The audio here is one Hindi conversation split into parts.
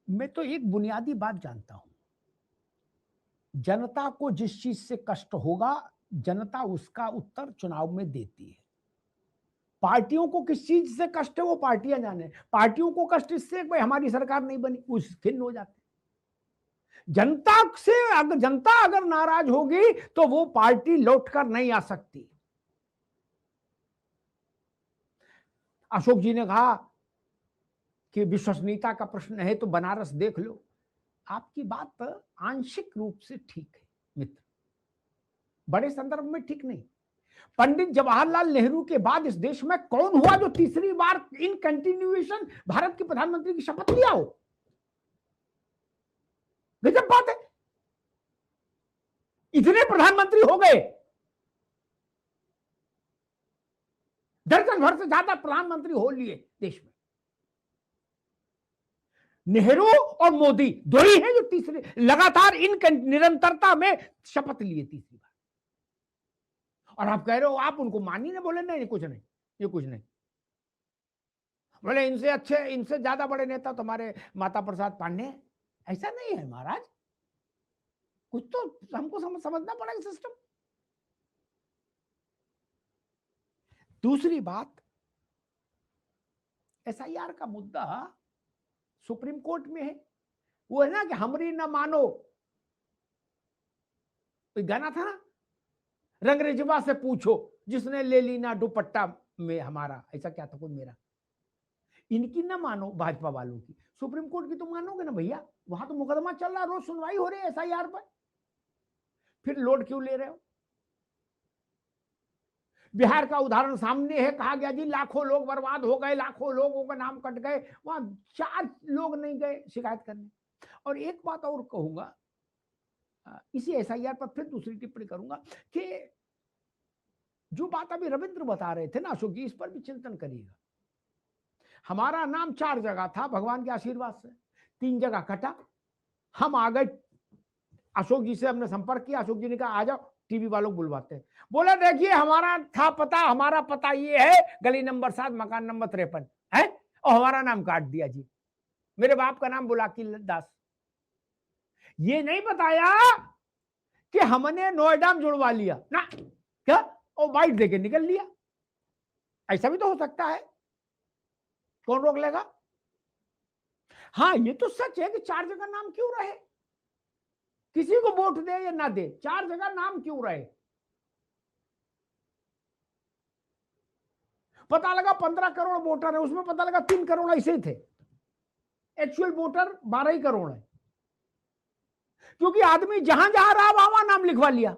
मैं तो एक बुनियादी बात जानता हूं, जनता को जिस चीज से कष्ट होगा, जनता उसका उत्तर चुनाव में देती है। पार्टियों को किस चीज से कष्ट है वो पार्टियां जाने। पार्टियों को कष्ट इससे कि भाई हमारी सरकार नहीं बनी, उस खिन्न हो जाते। जनता से अगर जनता अगर नाराज होगी तो वो पार्टी लौटकर नहीं आ सकती। अशोक जी ने कहा कि विश्वसनीयता का प्रश्न है तो बनारस देख लो। आपकी बात आंशिक रूप से ठीक है मित्र, बड़े संदर्भ में ठीक नहीं। पंडित जवाहरलाल नेहरू के बाद इस देश में कौन हुआ जो तीसरी बार इन कंटिन्यूएशन भारत के प्रधानमंत्री की शपथ लिया हो? गजब बात है। इतने प्रधानमंत्री हो गए, दर्जन भर से ज्यादा प्रधानमंत्री हो लिए देश में। नेहरू और मोदी दो ही हैं जो तीसरे लगातार इन निरंतरता में शपथ लिए तीसरी बार। और आप कह रहे हो आप उनको मानी ना, बोले नहीं कुछ नहीं, ये कुछ नहीं। बोले इनसे अच्छे, इनसे ज्यादा बड़े नेता तुम्हारे माता प्रसाद पांडे। ऐसा नहीं है महाराज, कुछ तो हमको समझना पड़ेगा सिस्टम। दूसरी बात, एसआईआर का मुद्दा सुप्रीम कोर्ट में है। वो है ना कि हमरी ना मानो, गाना था ना, रंगरेजवा से पूछो जिसने ले ली ना दुपट्टा में हमारा, ऐसा क्या था कोई मेरा। इनकी ना मानो भाजपा वालों की, सुप्रीम कोर्ट की तो मानोगे ना भैया। वहां तो मुकदमा चल रहा, रोज सुनवाई हो रही है एसआईआर पर, फिर लोड क्यों ले रहे हो? बिहार का उदाहरण सामने है, कहा गया जी लाखों लोग बर्बाद हो गए, लाखों लोगों का नाम कट गए, वहां 4 लोग नहीं गए शिकायत करने। और एक बात और कहूंगा, इसी एसआईआर पर फिर दूसरी टिप्पणी करूंगा कि जो बात अभी रविंद्र बता रहे थे ना अशोक जी, इस पर भी चिंतन करिएगा। हमारा नाम 4 जगह था भगवान के आशीर्वाद से, 3 जगह कटा। हम आ गए, अशोक जी से हमने संपर्क किया, अशोक जी ने कहा आ जाओ, टीवी वालों को बुलवाते हैं। बोला देखिए हमारा था पता, हमारा पता ये है, गली नंबर 7 मकान नंबर 53 है, और हमारा नाम काट दिया जी, मेरे बाप का नाम बुलाकी दास। ये नहीं बताया कि हमने नोएडा में जुड़वा लिया ना, क्या और बाइट देके निकल लिया। ऐसा भी तो हो सकता है, कौन रोक लेगा? हाँ ये तो सच है कि 4 जगह नाम क्यों रहे, किसी को वोट दे या ना दे, 4 जगह नाम क्यों रहे? पता लगा 15 करोड़ वोटर है, उसमें पता लगा 3 करोड़ ऐसे ही थे, एक्चुअल वोटर 12 ही करोड़ है, क्योंकि आदमी जहां जहां रहा वहां नाम लिखवा लिया।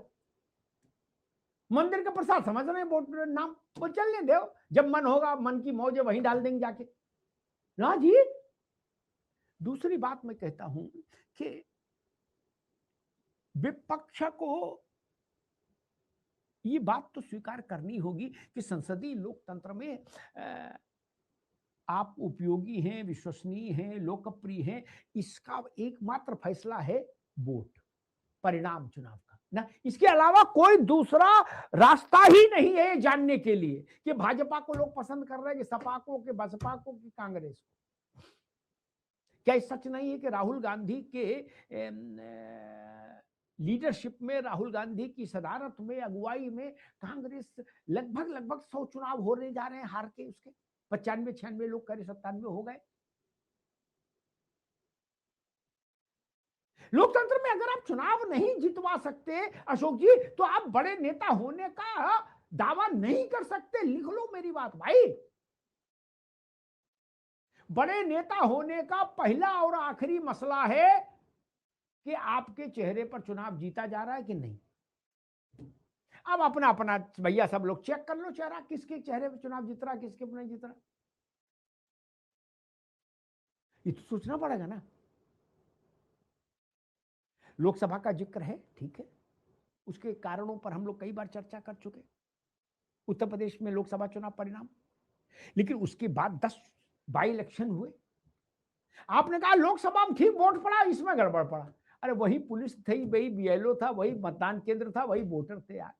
मंदिर का प्रसाद समझ रहे हैं, वोट नाम वो चलने दो, जब मन होगा, मन की मौज वहीं डाल देंगे जाके ना जी। दूसरी बात मैं कहता हूं कि विपक्ष को ये बात तो स्वीकार करनी होगी कि संसदीय लोकतंत्र में आप उपयोगी हैं, विश्वसनीय हैं, लोकप्रिय हैं, इसका एकमात्र फैसला है वोट, परिणाम चुनाव का ना। इसके अलावा कोई दूसरा रास्ता ही नहीं है जानने के लिए कि भाजपा को लोग पसंद कर रहे हैं कि सपा को, कि बसपा को, कि कांग्रेस को। क्या सच नहीं है कि राहुल गांधी के लीडरशिप में, राहुल गांधी की सदारत में, अगुवाई में कांग्रेस लगभग 100 चुनाव होने जा रहे हैं हार के, उसके 95-96 लोग कह रहे 97 हो गए। लोकतंत्र में अगर आप चुनाव नहीं जितवा सकते अशोक जी, तो आप बड़े नेता होने का दावा नहीं कर सकते। लिख लो मेरी बात भाई, बड़े नेता होने का पहला और आखिरी मसला है कि आपके चेहरे पर चुनाव जीता जा रहा है कि नहीं। अब अपना अपना भैया सब लोग चेक कर लो चेहरा, किसके चेहरे पर चुनाव जीत रहा, किसके पर नहीं जीत रहा, ये तो सोचना पड़ेगा ना। लोकसभा का जिक्र है, ठीक है, उसके कारणों पर हम लोग कई बार चर्चा कर चुके। उत्तर प्रदेश में लोकसभा चुनाव परिणाम, लेकिन उसके बाद 10 बाई इलेक्शन हुए। आपने कहा लोकसभा में ठीक वोट पड़ा, इसमें गड़बड़ पड़ा। अरे वही पुलिस थी, वही बीएलओ था, वही मतदान केंद्र था, वही वोटर थे यार,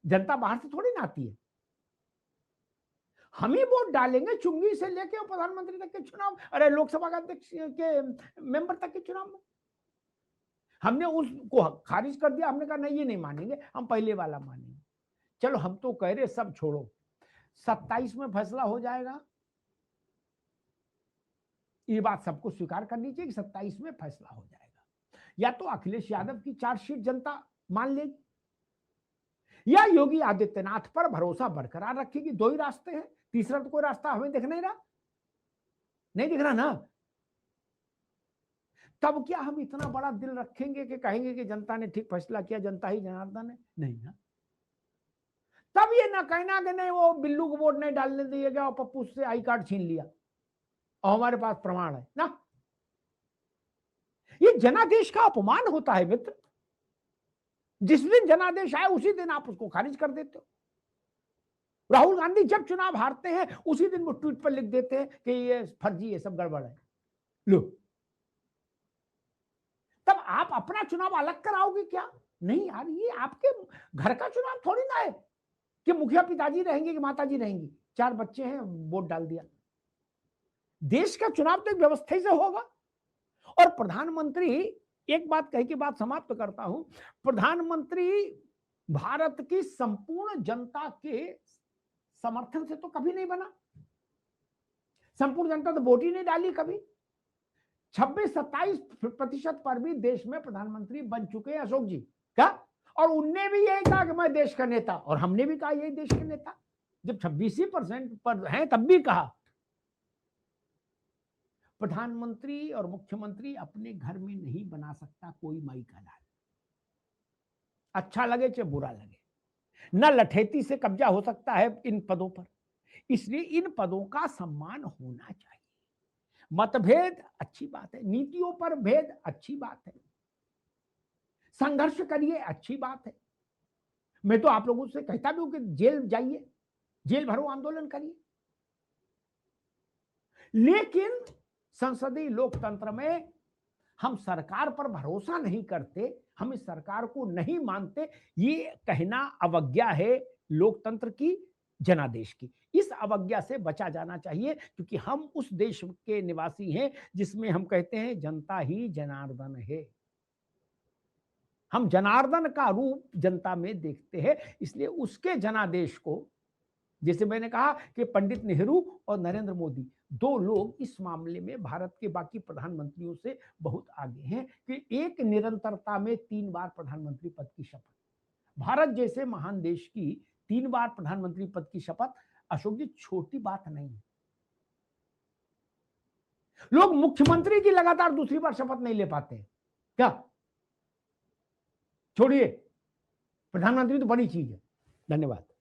जनता बाहर से थोड़ी ना आती है। हम ही वोट डालेंगे चुंगी से लेके और प्रधानमंत्री तक के चुनाव, अरे लोकसभा का अध्यक्ष के मेंबर तक के चुनाव में हमने उसको खारिज कर दिया। हमने कहा नहीं ये नहीं मानेंगे, हम पहले वाला मानेंगे। चलो हम तो कह रहे सब छोड़ो, 27 में फैसला हो जाएगा। ये बात सबको स्वीकार करनी चाहिए कि 27 में फैसला हो जाएगा। या तो अखिलेश यादव की चार्जशीट जनता मान लेगी, या योगी आदित्यनाथ पर भरोसा बरकरार रखेगी। दो ही रास्ते हैं, तीसरा तो कोई रास्ता हमें दिख नहीं रहा, नहीं दिख रहा ना। तब क्या हम इतना बड़ा दिल रखेंगे कि कहेंगे कि जनता ने ठीक फैसला किया, जनता ही जनार्दन है? नहीं ना। तब ये ना कहना कि नहीं वो बिल्लू को वोट नहीं डालने दिया गया और पप्पू से आई कार्ड छीन लिया और हमारे पास प्रमाण है ना। ये जनादेश का अपमान होता है मित्र। जिस दिन जनादेश आए उसी दिन आप उसको खारिज कर देते हो। राहुल गांधी जब चुनाव हारते हैं उसी दिन वो ट्वीट पर लिख देते हैं कि ये फर्जी, ये सब गड़बड़ है। लो, तब आप अपना चुनाव अलग कराओगे क्या? नहीं यार, ये आपके घर का चुनाव थोड़ी ना है कि मुखिया पिताजी रहेंगे कि माताजी रहेंगी, 4 बच्चे हैं वोट डाल दिया। देश का चुनाव तो एक व्यवस्था से होगा। और प्रधानमंत्री, एक बात कह के बात समाप्त करता हूं, प्रधानमंत्री भारत की संपूर्ण जनता के समर्थन से तो कभी नहीं बना। संपूर्ण जनता तो वोट ही नहीं डाली कभी। 26-27% पर भी देश में प्रधानमंत्री बन चुके हैं अशोक जी क्या? और उनने भी यही कहा कि मैं देश का नेता, और हमने भी कहा यही देश के नेता। जब 26% पर हैं तब भी कहा। प्रधानमंत्री और मुख्यमंत्री अपने घर में नहीं बना सकता कोई माई का लाल, अच्छा लगे चाहे बुरा लगे। न लठेती से कब्जा हो सकता है इन पदों पर, इसलिए इन पदों का सम्मान होना चाहिए। मतभेद अच्छी बात है, नीतियों पर भेद अच्छी बात है, संघर्ष करिए अच्छी बात है। मैं तो आप लोगों से कहता भी हूं कि जेल जाइए, जेल भरो आंदोलन करिए, लेकिन संसदीय लोकतंत्र में हम सरकार पर भरोसा नहीं करते, हम इस सरकार को नहीं मानते, ये कहना अवज्ञा है लोकतंत्र की, जनादेश की। इस अवज्ञा से बचा जाना चाहिए, क्योंकि हम उस देश के निवासी हैं जिसमें हम कहते हैं जनता ही जनार्दन है। हम जनार्दन का रूप जनता में देखते हैं, इसलिए उसके जनादेश को, जैसे मैंने कहा कि पंडित नेहरू और नरेंद्र मोदी, 2 लोग इस मामले में भारत के बाकी प्रधानमंत्रियों से बहुत आगे हैं कि एक निरंतरता में 3 बार प्रधानमंत्री पद की शपथ। भारत जैसे महान देश की 3 बार प्रधानमंत्री पद की शपथ अशोक जी छोटी बात नहीं है। लोग मुख्यमंत्री की लगातार दूसरी बार शपथ नहीं ले पाते क्या? छोड़िए, प्रधानमंत्री तो बड़ी चीज है। धन्यवाद।